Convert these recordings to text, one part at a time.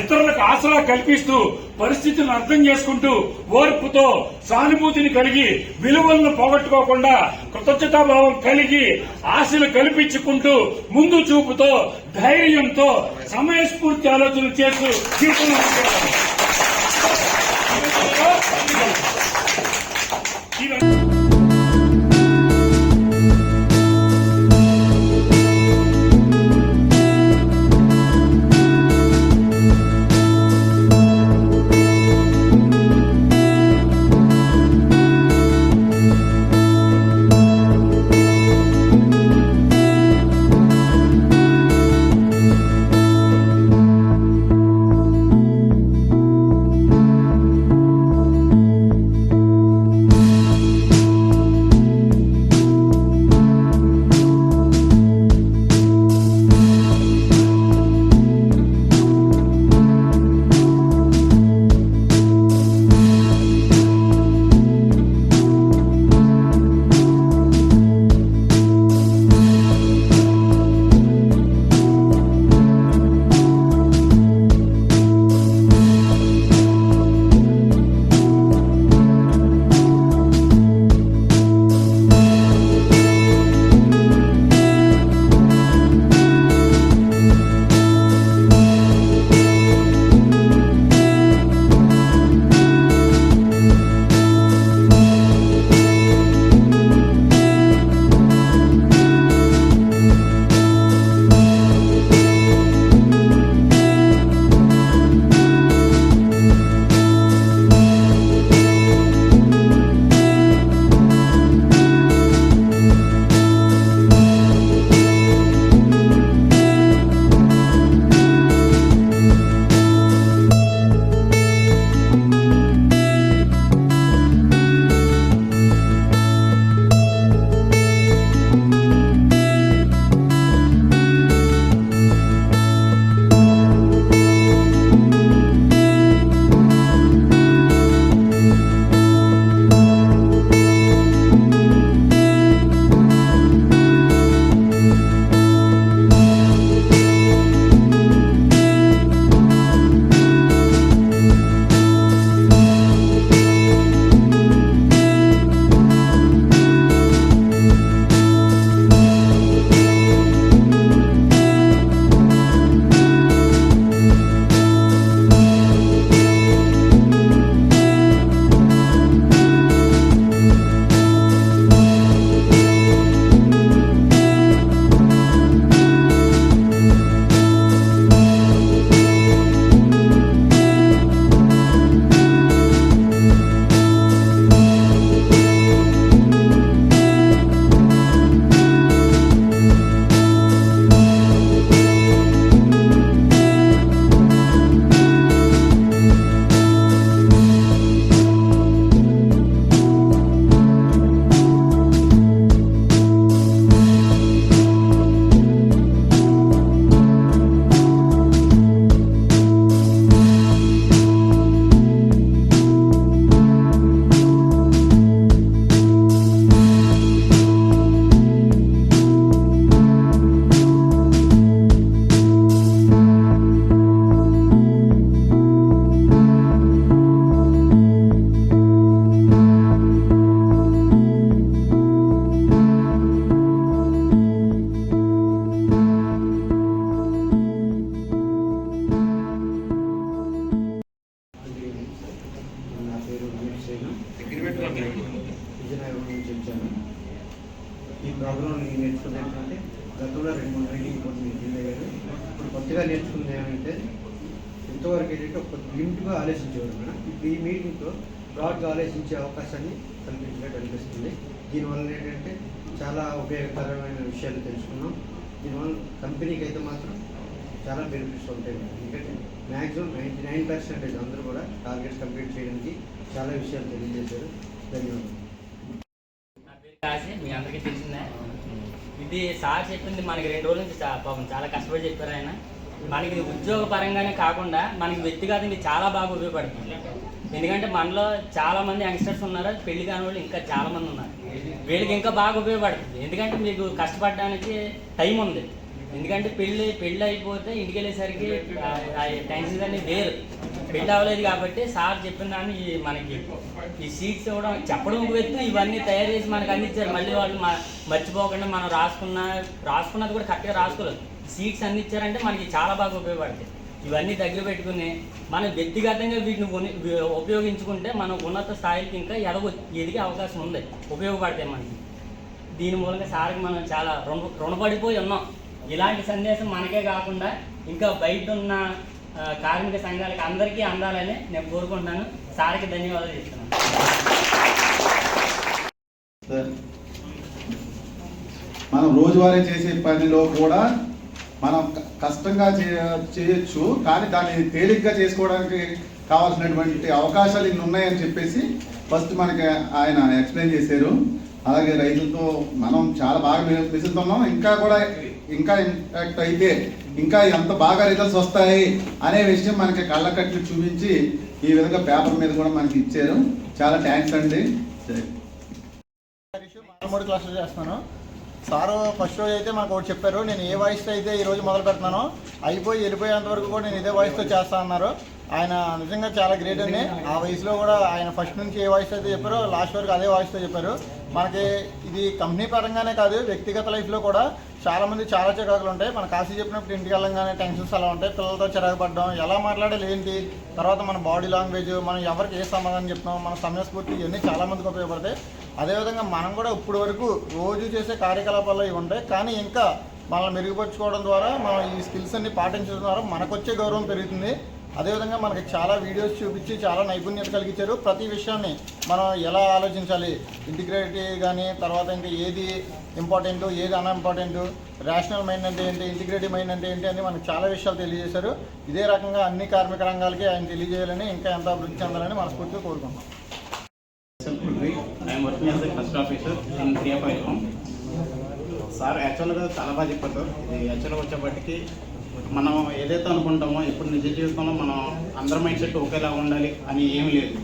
ఇతరులకు ఆసరా కల్పిస్తూ పరిస్థితులను అర్థం చేసుకుంటూ ఓర్పుతో సానుభూతిని కలిగి విలువలను పోగొట్టుకోకుండా కృతజ్ఞతాభావం కలిగి ఆశలు కల్పించుకుంటూ ముందు చూపుతో ధైర్యంతో సమయస్ఫూర్తి ఆలోచనలు చేస్తూ జీవితంలో విజయనగరం నుంచి వచ్చాను. ఈ ప్రోగ్రాం నేర్చుకుంది ఏంటంటే గతంలో 2-3 ట్రైనింగ్ కోర్సు ఫీల్ అయ్యారు. ఇప్పుడు కొత్తగా నేర్చుకుంది ఏమంటే ఇంతవరకు ఏంటంటే ఒక లిమిట్గా ఆలోచించేవారు మేడం. ఇప్పుడు ఈ మీటింగ్తో బ్రాడ్గా ఆలోచించే అవకాశాన్ని కల్పించినట్టు అనిపిస్తుంది. దీనివల్ల ఏంటంటే చాలా ఉపయోగకరమైన విషయాలు తెలుసుకున్నాం. దీనివల్ల కంపెనీకి అయితే మాత్రం చాలా బెనిఫిట్స్ ఉంటాయి. ఎందుకంటే మ్యాక్సిమం 99% అందరూ కూడా టార్గెట్స్ కంప్లీట్ చేయడానికి చాలా విషయాలు తెలియజేశారు. ధన్యవాదాలు. నా పేరు కాశీ, మీ అందరికీ తెలిసిందే. ఇది సార్ చెప్పింది మనకి 2 రోజుల నుంచి పాపం చాలా కష్టపడి చెప్పారు ఆయన. మనకి ఉద్యోగ పరంగానే కాకుండా మనకి వ్యక్తిగతంగా చాలా బాగా ఉపయోగపడుతుంది. ఎందుకంటే మనలో చాలామంది యంగ్స్టర్స్ ఉన్నారు, పెళ్లి కాని వాళ్ళు ఇంకా చాలామంది ఉన్నారు. వీళ్ళకి ఇంకా బాగా ఉపయోగపడుతుంది. ఎందుకంటే మీకు కష్టపడడానికి టైం ఉంది. ఎందుకంటే పెళ్ళి అయిపోతే ఇంటికి వెళ్ళేసరికి టెన్షన్స్ అన్ని వేరు. పెళ్ళి అవ్వలేదు కాబట్టి సార్ చెప్పిన దాన్ని మనకి ఈ సీట్స్ ఇవ్వడం చెప్పడం ఒక వ్యక్తి, ఇవన్నీ తయారు చేసి మనకు అందించారు. మళ్ళీ వాళ్ళు మర్చిపోకుండా మనం రాసుకున్నది కూడా కరెక్ట్గా రాసుకోలేదు. సీట్స్ అందించారంటే మనకి చాలా బాగా ఉపయోగపడతాయి. ఇవన్నీ దగ్గర పెట్టుకుని మనం వ్యక్తిగతంగా వీటిని ఉపయోగించుకుంటే మనం ఉన్నత స్థాయికి ఇంకా ఎదిగే అవకాశం ఉంది, ఉపయోగపడతాయి మనకి. దీని మూలంగా సార్కి మనం చాలా రుణపడిపోయి ఉన్నాం. ఇలాంటి సందేశం మనకే కాకుండా ఇంకా బయట ఉన్న కార్మిక సంఘాలకి అందరికీ అందాలని నేను కోరుకుంటున్నాను. సార్కి ధన్యవాదాలు చెప్తున్నాను. మనం రోజువారీ చేసే పనిలో కూడా మనం కష్టంగా చేయొచ్చు, కానీ దాన్ని తేలిగ్గా చేసుకోవడానికి కావాల్సినటువంటి అవకాశాలు ఇన్ని ఉన్నాయని చెప్పేసి ఫస్ట్ మనకి ఆయన ఎక్స్ప్లెయిన్ చేశారు. అలాగే రైతులతో మనం చాలా బాగా మెసులుతున్నాం. ఇంకా ఇంపాక్ట్ అయితే ఇంకా ఎంత బాగా రిజల్ట్స్ వస్తాయి అనే విషయం మనకి కళ్ళకట్లు చూపించి ఈ విధంగా పేపర్ మీద కూడా మనకి ఇచ్చారు. చాలా థ్యాంక్స్ అండి. 3 క్లాసులు చేస్తున్నాను. సారు ఫస్ట్ రోజు అయితే మాకు ఒకటి చెప్పారు, నేను ఏ వాయిస్తో అయితే ఈరోజు మొదలు పెడుతున్నానో వెళ్ళిపోయేంత వరకు కూడా నేను ఇదే వాయిస్తో చేస్తా అన్నారు. ఆయన నిజంగా చాలా గ్రేట్ అండి. ఆ వయసులో కూడా ఆయన ఫస్ట్ నుంచి ఏ వాయిస్ అయితే చెప్పారో లాస్ట్ వరకు అదే వాయిస్తో చెప్పారు. మనకి ఇది కంపెనీ పరంగానే కాదు, వ్యక్తిగత లైఫ్లో కూడా చాలామంది చాలా చిరాకులు ఉంటాయి. మన కాశీ చెప్పినప్పుడు ఇంటికి వెళ్ళంగానే టెన్షన్స్ అలా ఉంటాయి. పిల్లలతో చిరాకు పడడం, ఎలా మాట్లాడాలి ఏంటి, తర్వాత మన బాడీ లాంగ్వేజ్, మనం ఎవరికి ఏ సమాధానం చెప్తాం, మన సమయస్ఫూర్తి, ఇవన్నీ చాలామందికి ఉపయోగపడతాయి. అదేవిధంగా మనం కూడా ఇప్పుడు వరకు రోజు చేసే కార్యకలాపాలు ఇవి ఉంటాయి, కానీ ఇంకా మనల్ని మెరుగుపరుచుకోవడం ద్వారా మనం ఈ స్కిల్స్ అన్ని పాటించడం ద్వారా మనకు వచ్చే గౌరవం పెరుగుతుంది. అదేవిధంగా మనకి చాలా వీడియోస్ చూపించి చాలా నైపుణ్యత కలిగించారు. ప్రతి విషయాన్ని మనం ఎలా ఆలోచించాలి, ఇంటిగ్రేటివ్ కానీ, తర్వాత ఇంకా ఏది ఇంపార్టెంట్ ఏది అన్ఇంపార్టెంట్, రేషనల్ మైండ్ అంటే ఏంటి, ఇంటిగ్రేటివ్ మైండ్ అంటే ఏంటి అని మనకు చాలా విషయాలు తెలియజేశారు. ఇదే రకంగా అన్ని కార్మిక రంగాలకి ఆయన తెలియజేయాలని, ఇంకా ఎంత అభివృద్ధి చెందాలని మనస్ఫూర్తిగా కోరుకుంటున్నాం. I'm working as a first officer in క్రియాపైలం. సార్ యాక్చువల్గా చాలా బాగా చెప్పారు సార్. ఇది యాక్చువల్గా వచ్చేప్పటికి మనం ఏదైతే అనుకుంటామో ఇప్పుడు నిజ జీవితంలో మనం అందరి మైండ్ సెట్ ఒకేలా ఉండాలి అని ఏమీ లేదు.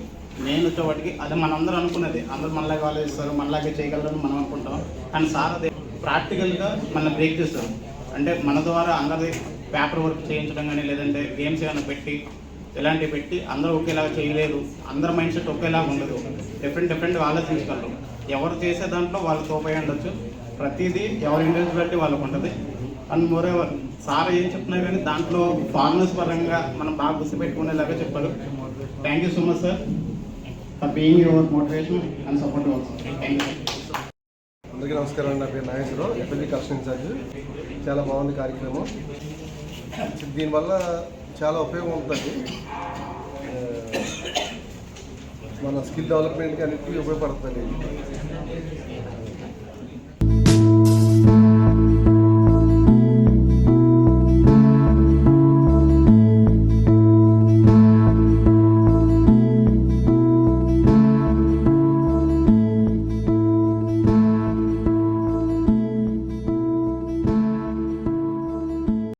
నేను వచ్చేవాటికి అది మనందరూ అనుకున్నది, అందరూ మనలాగా ఆలోచిస్తారు, మనలాగే చేయగలరని మనం అనుకుంటాం. కానీ సార్ అదే ప్రాక్టికల్గా మన బ్రేక్ చేస్తారు. అంటే మన ద్వారా అందరి పేపర్ వర్క్ చేయించడం కానీ, లేదంటే గేమ్స్ ఏమైనా పెట్టి ఇలాంటివి పెట్టి అందరూ ఒకేలాగా చేయలేరు, అందరి మైండ్ సెట్ ఒకేలాగా ఉండదు, డిఫరెంట్గా ఆలోచించగలరు. ఎవరు చేసే దాంట్లో వాళ్ళు తోపై ఉండొచ్చు. ప్రతిదీ ఎవరి ఇండివిజువాలిటీ వాళ్ళకు ఉంటుంది. అండ్ మోరేవర్ సార్ ఏం చెప్తున్నారు కానీ దాంట్లో ఫార్మర్స్ పరంగా మనం బాగా గుర్తుపెట్టుకునేలాగా చెప్పారు. Thank you so much sir for being your motivation and support also. Thank you. అందరికీ నమస్కారం. నా పేరు నాగేశ్వరరావు, ఎఫ్ఎల్బీ కలెక్షన్ ఇన్ఛార్జ్. చాలా బాగుంది కార్యక్రమం. దీనివల్ల చాలా ఉపయోగం ఉంటుంది. మన స్కిల్ డెవలప్మెంట్కి అన్నిటికీ ఉపయోగపడుతుంది.